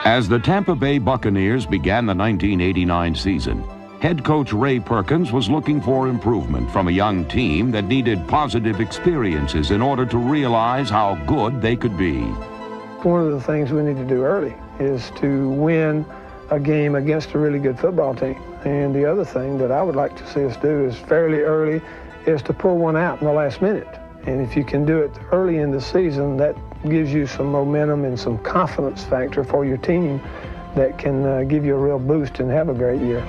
As the Tampa Bay Buccaneers began the 1989 season, head coach Ray Perkins was looking for improvement from a young team that needed positive experiences in order to realize how good they could be. One of the things we need to do early is to win a game against a really good football team. And the other thing that I would like to see us do is fairly early is to pull one out in the last minute. And if you can do it early in the season, that gives you some momentum and some confidence factor for your team that can give you a real boost and have a great year.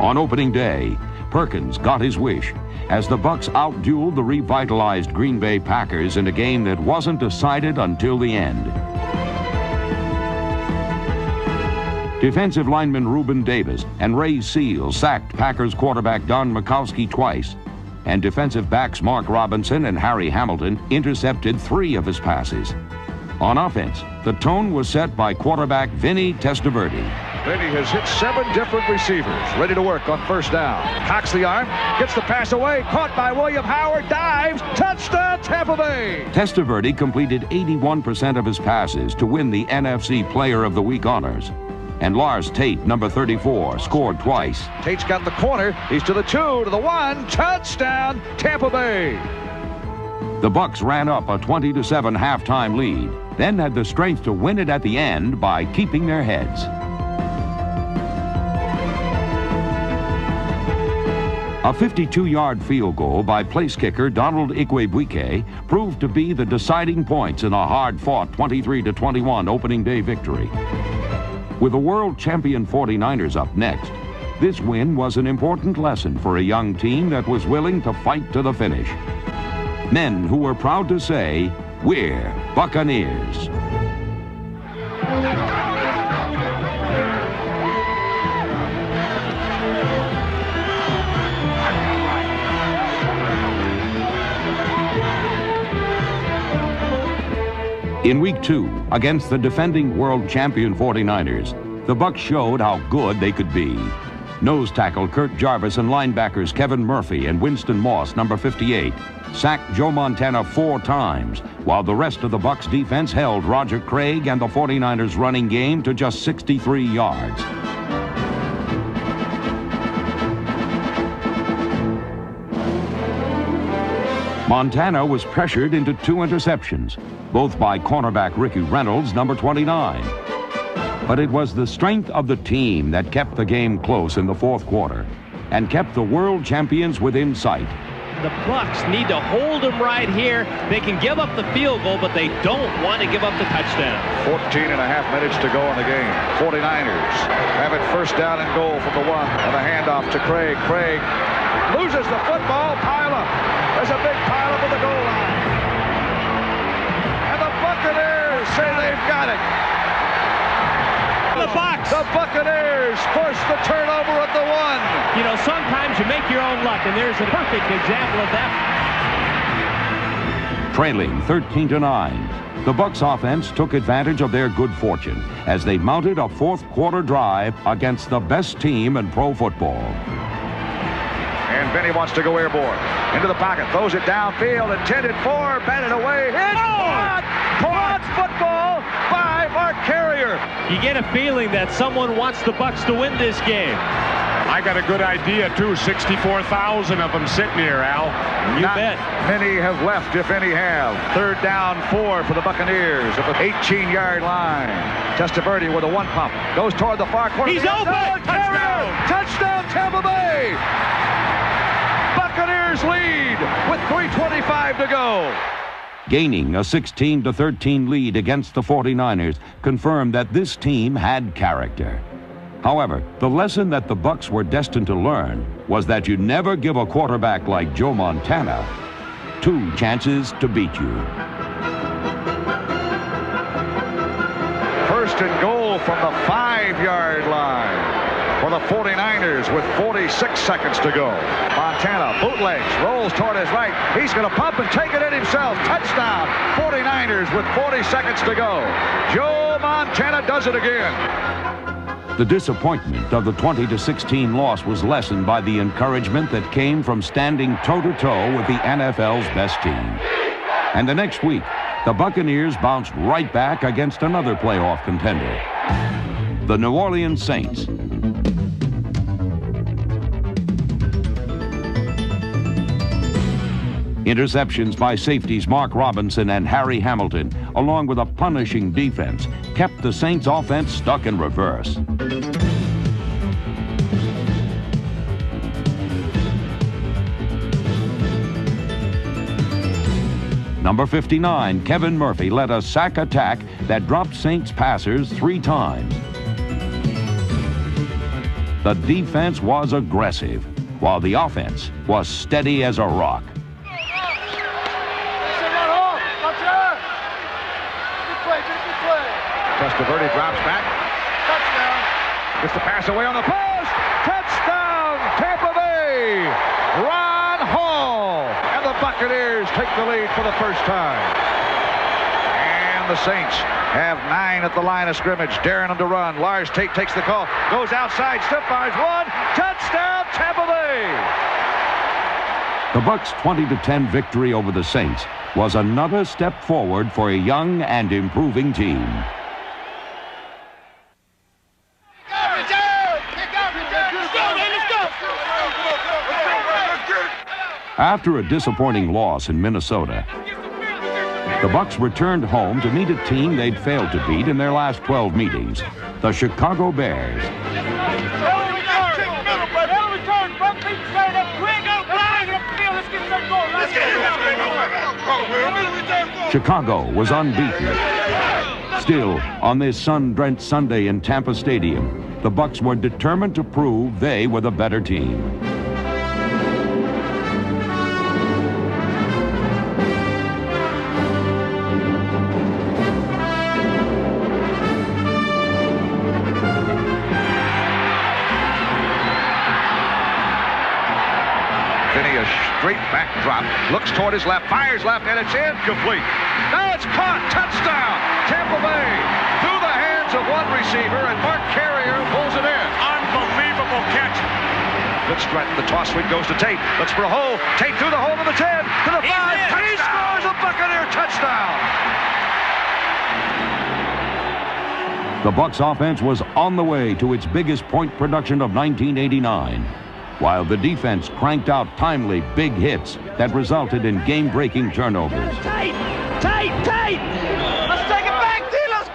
On opening day, Perkins got his wish as the Bucs outdueled the revitalized Green Bay Packers in a game that wasn't decided until the end. Defensive lineman Reuben Davis and Ray Seals sacked Packers quarterback Don Majkowski twice, and defensive backs Mark Robinson and Harry Hamilton intercepted 3 of his passes. On offense, the tone was set by quarterback Vinny Testaverde. Vinny has hit 7 different receivers, ready to work on first down. Cocks the arm, gets the pass away, caught by William Howard, dives, touchdown Tampa Bay! Testaverde completed 81% of his passes to win the NFC Player of the Week honors. And Lars Tate, number 34, scored twice. Tate's got the corner, he's to the 2, to the 1, touchdown Tampa Bay! The Bucs ran up a 20-7 halftime lead, then had the strength to win it at the end by keeping their heads. A 52-yard field goal by place kicker Donald Igwebuike proved to be the deciding points in a hard-fought 23-21 opening day victory. With the world champion 49ers up next, this win was an important lesson for a young team that was willing to fight to the finish. Men who were proud to say, "We're Buccaneers." In week 2, against the defending world champion 49ers, the Bucs showed how good they could be. Nose tackle Kurt Jarvis and linebackers Kevin Murphy and Winston Moss, number 58, sacked Joe Montana 4 times, while the rest of the Bucs defense held Roger Craig and the 49ers running game to just 63 yards. Montana was pressured into 2 interceptions, both by cornerback Ricky Reynolds, number 29. But it was the strength of the team that kept the game close in the 4th quarter and kept the world champions within sight. The Bucs need to hold them right here. They can give up the field goal, but they don't want to give up the touchdown. 14 and a half minutes to go in the game. 49ers have it first down and goal from the 1, and a handoff to Craig. Craig loses the football, pile up. There's a big pile up at the goal line. And the Buccaneers say they've got it. The Buccaneers force the turnover at the 1. You know, sometimes you make your own luck, and there's a perfect example of that. Trailing 13-9, the Bucs offense took advantage of their good fortune as they mounted a 4th quarter drive against the best team in pro football. And Vinny wants to go airborne. Into the pocket, throws it downfield, intended for, batted away, hit, caught football by Mark Carrier. You get a feeling that someone wants the Bucs to win this game. I got a good idea, too. 64,000 of them sitting here, Al. You bet. Many have left, if any have. 3rd down 4 for the Buccaneers at the 18-yard line. Testaverde with a 1 pump. Goes toward the far corner. He's open! Touchdown! Touchdown, Tampa Bay! Buccaneers lead with 3:25 to go. Gaining a 16-13 lead against the 49ers confirmed that this team had character. However, the lesson that the Bucs were destined to learn was that you never give a quarterback like Joe Montana 2 chances to beat you. First and goal from the 5-yard line for the 49ers with 46 seconds to go. Montana bootlegs, rolls toward his right. He's going to pump and take it in himself. Touchdown, 49ers with 40 seconds to go. Joe Montana does it again. The disappointment of the 20-16 loss was lessened by the encouragement that came from standing toe-to-toe with the NFL's best team. And the next week, the Buccaneers bounced right back against another playoff contender, the New Orleans Saints. Interceptions by safeties Mark Robinson and Harry Hamilton, along with a punishing defense, kept the Saints' offense stuck in reverse. Number 59, Kevin Murphy, led a sack attack that dropped Saints passers 3 times. The defense was aggressive, while the offense was steady as a rock. Testaverde drops back. Touchdown. Gets the pass away on the post. Touchdown, Tampa Bay. Ron Hall. And the Buccaneers take the lead for the first time. And the Saints have 9 at the line of scrimmage. Daring them to run. Lars Tate takes the call. Goes outside. Stiff fires 1. Touchdown, Tampa Bay. The Bucs' 20-10 victory over the Saints was another step forward for a young and improving team. After a disappointing loss in Minnesota, the Bucs returned home to meet a team they'd failed to beat in their last 12 meetings, the Chicago Bears. Chicago was unbeaten. Still, on this sun-drenched Sunday in Tampa Stadium, the Bucs were determined to prove they were the better team. Straight back drop, looks toward his left, fires left, and it's incomplete. Now it's caught, touchdown, Tampa Bay, through the hands of one receiver, and Mark Carrier pulls it in. Unbelievable catch. Good Stratton, the toss sweep goes to Tate, looks for a hole, Tate through the hole to the 10, to the 5, he scores a Buccaneer touchdown. The Bucs offense was on the way to its biggest point production of 1989. While the defense cranked out timely big hits that resulted in game-breaking turnovers. Tight! Let's take it back, T, let's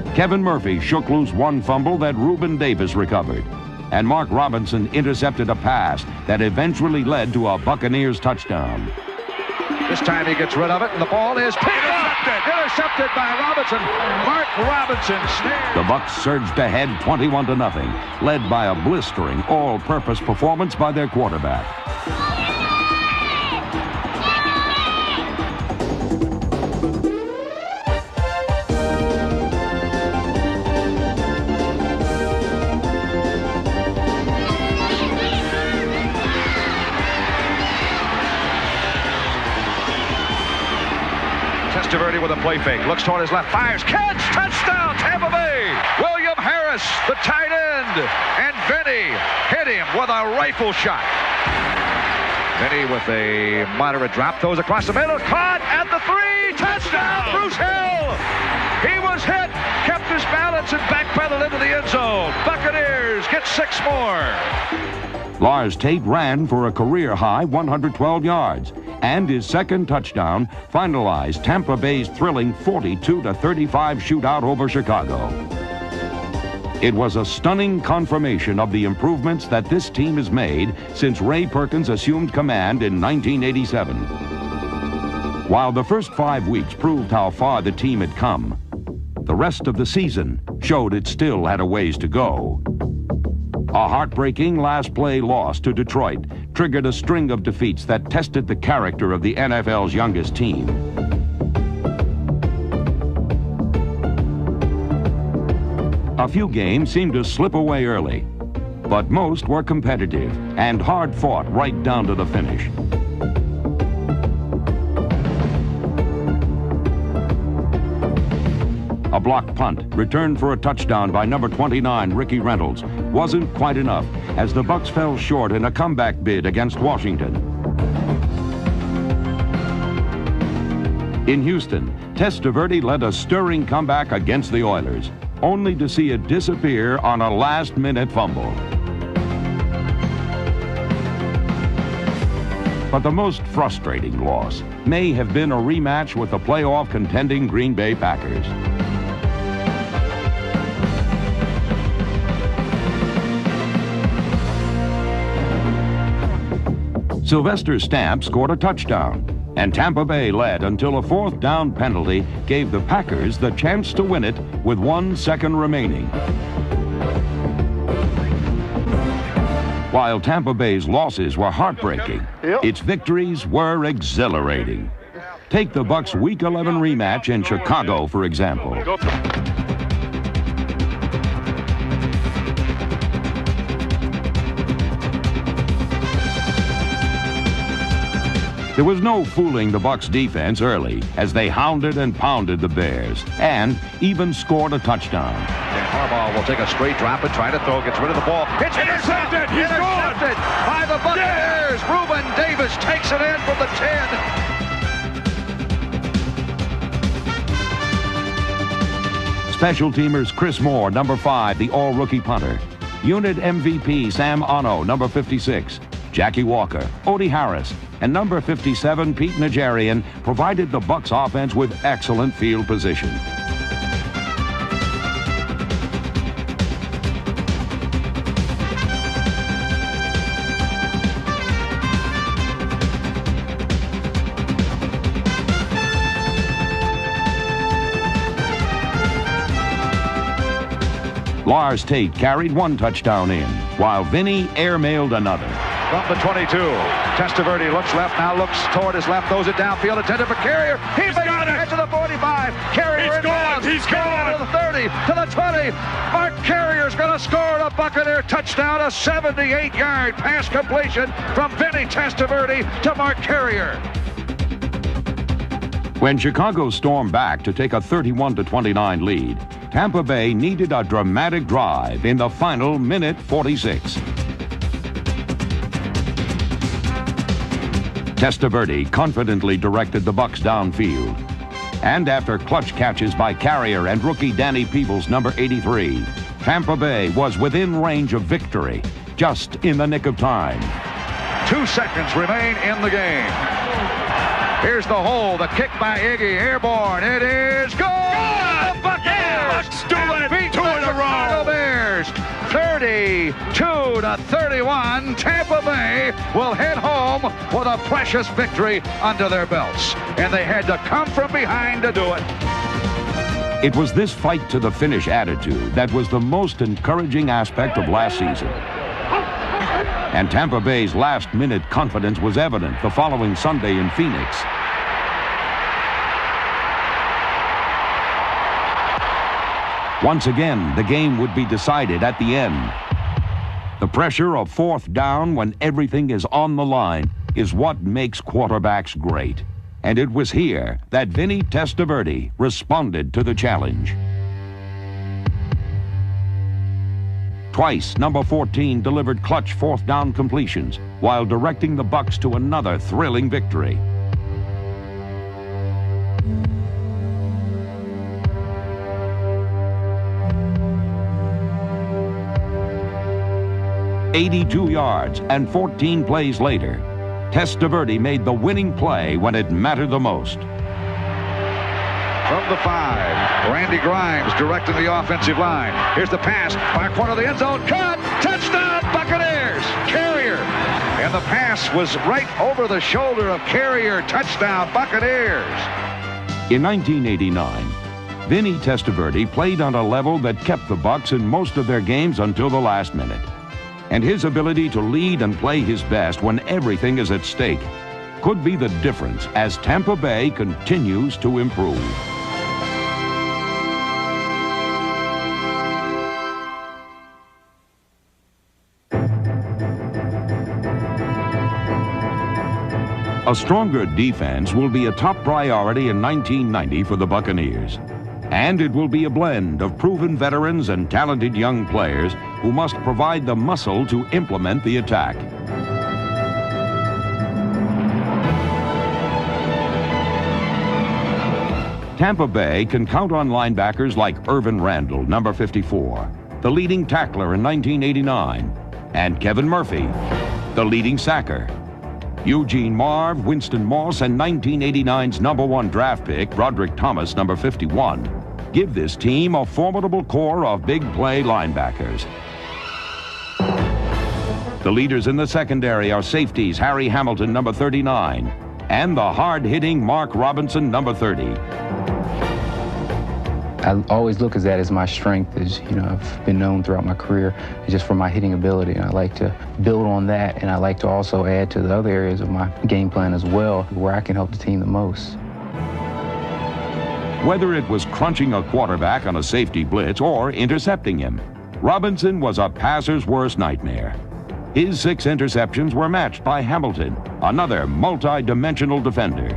go! Kevin Murphy shook loose one fumble that Reuben Davis recovered, and Mark Robinson intercepted a pass that eventually led to a Buccaneers touchdown. This time he gets rid of it, and the ball is picked up. Intercepted by Robinson. Mark Robinson snared. The Bucs surged ahead 21-0, led by a blistering all-purpose performance by their quarterback. Testaverde with a play fake, looks toward his left, fires, catch, touchdown, Tampa Bay. William Harris, the tight end, and Vinny hit him with a rifle shot. Vinny with a moderate drop, throws across the middle, caught at the 3, touchdown, Bruce Hill. He was hit, kept his balance, and backpedaled into the end zone. Buccaneers get 6 more. Lars Tate ran for a career-high 112 yards, and his second touchdown finalized Tampa Bay's thrilling 42-35 shootout over Chicago. It was a stunning confirmation of the improvements that this team has made since Ray Perkins assumed command in 1987. While the first 5 weeks proved how far the team had come, the rest of the season showed it still had a ways to go. A heartbreaking last-play loss to Detroit triggered a string of defeats that tested the character of the NFL's youngest team. A few games seemed to slip away early, but most were competitive and hard-fought right down to the finish. A blocked punt, returned for a touchdown by number 29, Ricky Reynolds, wasn't quite enough as the Bucs fell short in a comeback bid against Washington. In Houston, Testaverde led a stirring comeback against the Oilers, only to see it disappear on a last-minute fumble. But the most frustrating loss may have been a rematch with the playoff contending Green Bay Packers. Sylvester Stamp scored a touchdown, and Tampa Bay led until a fourth down penalty gave the Packers the chance to win it with 1 second remaining. While Tampa Bay's losses were heartbreaking, its victories were exhilarating. Take the Bucs' Week 11 rematch in Chicago, for example. There was no fooling the Bucs defense early as they hounded and pounded the Bears and even scored a touchdown. And Harbaugh will take a straight drop and try to throw, gets rid of the ball. It's intercepted! He's intercepted by the Buccaneers! Yeah. Reuben Davis takes it in from the 10. Special teamers Chris Moore, number 5, the all-rookie punter. Unit MVP Sam Ono, number 56. Jackie Walker, Odie Harris, and number 57, Pete Najarian, provided the Bucs offense with excellent field position. Lars Tate carried 1 touchdown in, while Vinny airmailed another. From the 22, Testaverde looks left, now looks toward his left, throws it downfield, intended for Carrier. He's got it to the 45. Carrier He's gone. He's gone. To the 30, to the 20. Mark Carrier's going to score a Buccaneer touchdown, a 78-yard pass completion from Vinny Testaverde to Mark Carrier. When Chicago stormed back to take a 31-29 lead, Tampa Bay needed a dramatic drive in the final minute 46. Testaverde confidently directed the Bucs downfield. And after clutch catches by Carrier and rookie Danny Peebles, number 83, Tampa Bay was within range of victory, just in the nick of time. 2 seconds remain in the game. Here's the hole, the kick by Iggy, airborne. It is goal! The Buccaneers! Yeah, beat 2 in a row! Bears, 32-31. Tampa Bay will head home with a precious victory under their belts. And they had to come from behind to do it. It was this fight to the finish attitude that was the most encouraging aspect of last season. And Tampa Bay's last-minute confidence was evident the following Sunday in Phoenix. Once again, the game would be decided at the end. The pressure of fourth down when everything is on the line is what makes quarterbacks great. And it was here that Vinny Testaverde responded to the challenge. Twice, number 14 delivered clutch fourth down completions while directing the Bucs to another thrilling victory. "82 yards and 14 plays later, Testaverde made the winning play when it mattered the most. From the 5, Randy Grimes directing the offensive line. Here's the pass, far corner of the end zone, cut, touchdown Buccaneers, Carrier. And the pass was right over the shoulder of Carrier, touchdown Buccaneers. In 1989, Vinny Testaverde played on a level that kept the Bucs in most of their games until the last minute. And his ability to lead and play his best when everything is at stake could be the difference as Tampa Bay continues to improve. A stronger defense will be a top priority in 1990 for the Buccaneers. And it will be a blend of proven veterans and talented young players who must provide the muscle to implement the attack. Tampa Bay can count on linebackers like Irvin Randall, number 54, the leading tackler in 1989, and Kevin Murphy, the leading sacker. Eugene Marv, Winston Moss, and 1989's #1 draft pick, Broderick Thomas, number 51, give this team a formidable core of big play linebackers. The leaders in the secondary are safeties Harry Hamilton, number 39, and the hard-hitting Mark Robinson, number 30. I always look at that as my strength. I've been known throughout my career just for my hitting ability, and I like to build on that, and I like to also add to the other areas of my game plan as well, where I can help the team the most. Whether it was crunching a quarterback on a safety blitz or intercepting him, Robinson was a passer's worst nightmare. His 6 interceptions were matched by Hamilton, another multi-dimensional defender.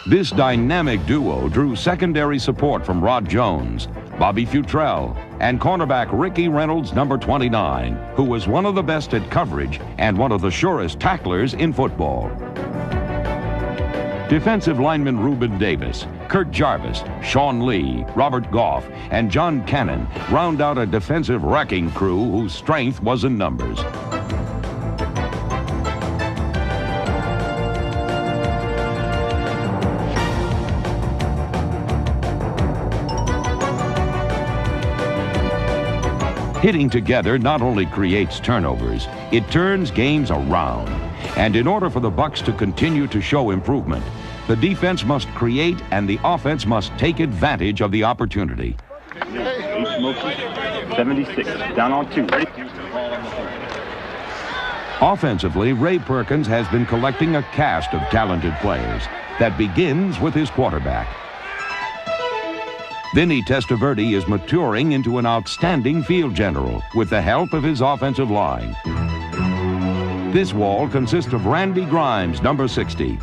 This dynamic duo drew secondary support from Rod Jones, Bobby Futrell, and cornerback Ricky Reynolds, number 29, who was one of the best at coverage and one of the surest tacklers in football. Defensive lineman Reuben Davis, Kurt Jarvis, Sean Lee, Robert Goff, and John Cannon round out a defensive wrecking crew whose strength was in numbers. Hitting together not only creates turnovers, it turns games around. And in order for the Bucs to continue to show improvement, the defense must create and the offense must take advantage of the opportunity. 76, down on 2. Ready? Offensively, Ray Perkins has been collecting a cast of talented players that begins with his quarterback. Vinny Testaverde is maturing into an outstanding field general with the help of his offensive line. This wall consists of Randy Grimes, number 60,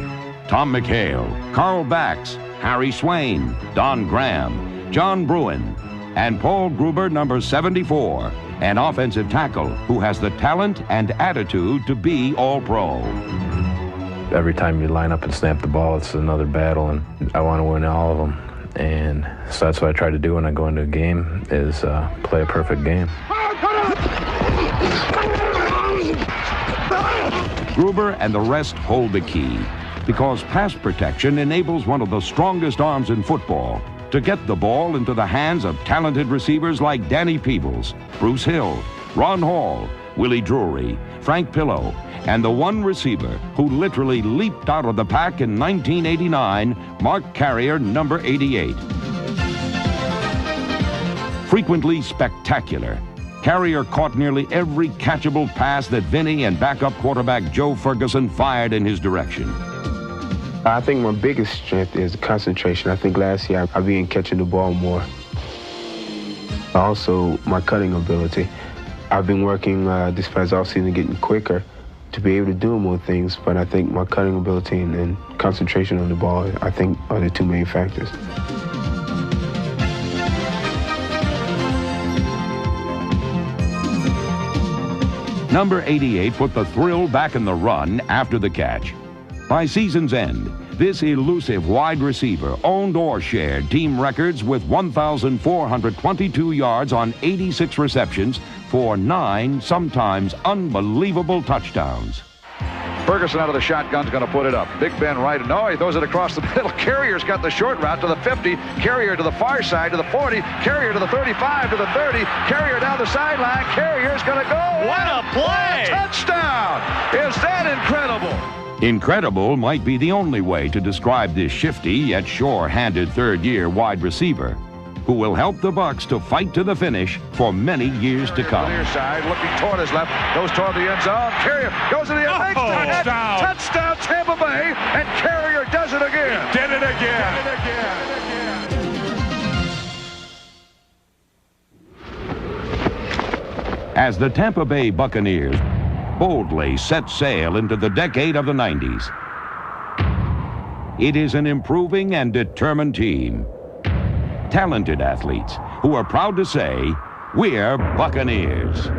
Tom McHale, Carl Bax, Harry Swain, Don Graham, John Bruin, and Paul Gruber, number 74, an offensive tackle who has the talent and attitude to be All-Pro. Every time you line up and snap the ball, it's another battle, and I want to win all of them. And so that's what I try to do when I go into a game, is play a perfect game. Gruber and the rest hold the key, because pass protection enables one of the strongest arms in football to get the ball into the hands of talented receivers like Danny Peebles, Bruce Hill, Ron Hall, Willie Drury, Frank Pillow, and the one receiver who literally leaped out of the pack in 1989, Mark Carrier, number 88. Frequently spectacular, Carrier caught nearly every catchable pass that Vinny and backup quarterback Joe Ferguson fired in his direction. I think my biggest strength is concentration. I think last year I began catching the ball more. Also, my cutting ability. I've been working this past offseason getting quicker to be able to do more things, but I think my cutting ability and concentration on the ball, I think, are the 2 main factors. Number 88 put the thrill back in the run after the catch. By season's end, this elusive wide receiver owned or shared team records with 1,422 yards on 86 receptions for 9, sometimes unbelievable touchdowns. Ferguson out of the shotgun's going to put it up. Big Ben right. No, he throws it across the middle. Carrier's got the short route to the 50. Carrier to the far side to the 40. Carrier to the 35 to the 30. Carrier down the sideline. Carrier's going to go. What a play! Touchdown! Is that incredible? Incredible might be the only way to describe this shifty yet sure-handed third-year wide receiver, who will help the Bucs to fight to the finish for many years to come. Near side, looking toward his left, goes toward the end zone. Carrier goes to the end. Touchdown! Touchdown, Tampa Bay, and Carrier does it again. He did it again. As the Tampa Bay Buccaneers boldly set sail into the decade of the 90s, it is an improving and determined team. Talented athletes who are proud to say, "We're Buccaneers."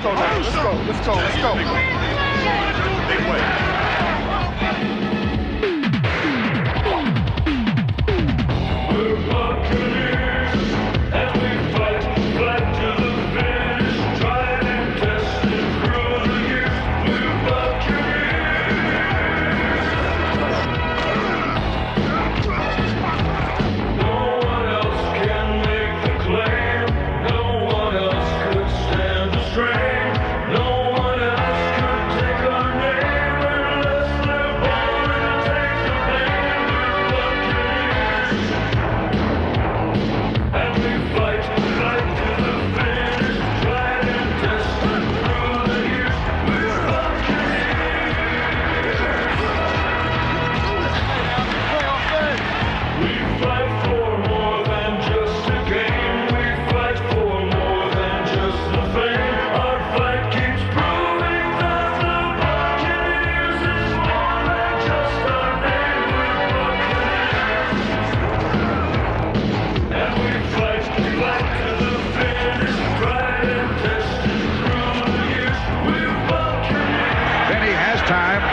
go, let's go, let's go, let's go. Big way.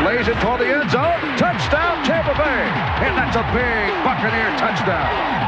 Lays it toward the end zone. Touchdown, Tampa Bay. And that's a big Buccaneer touchdown.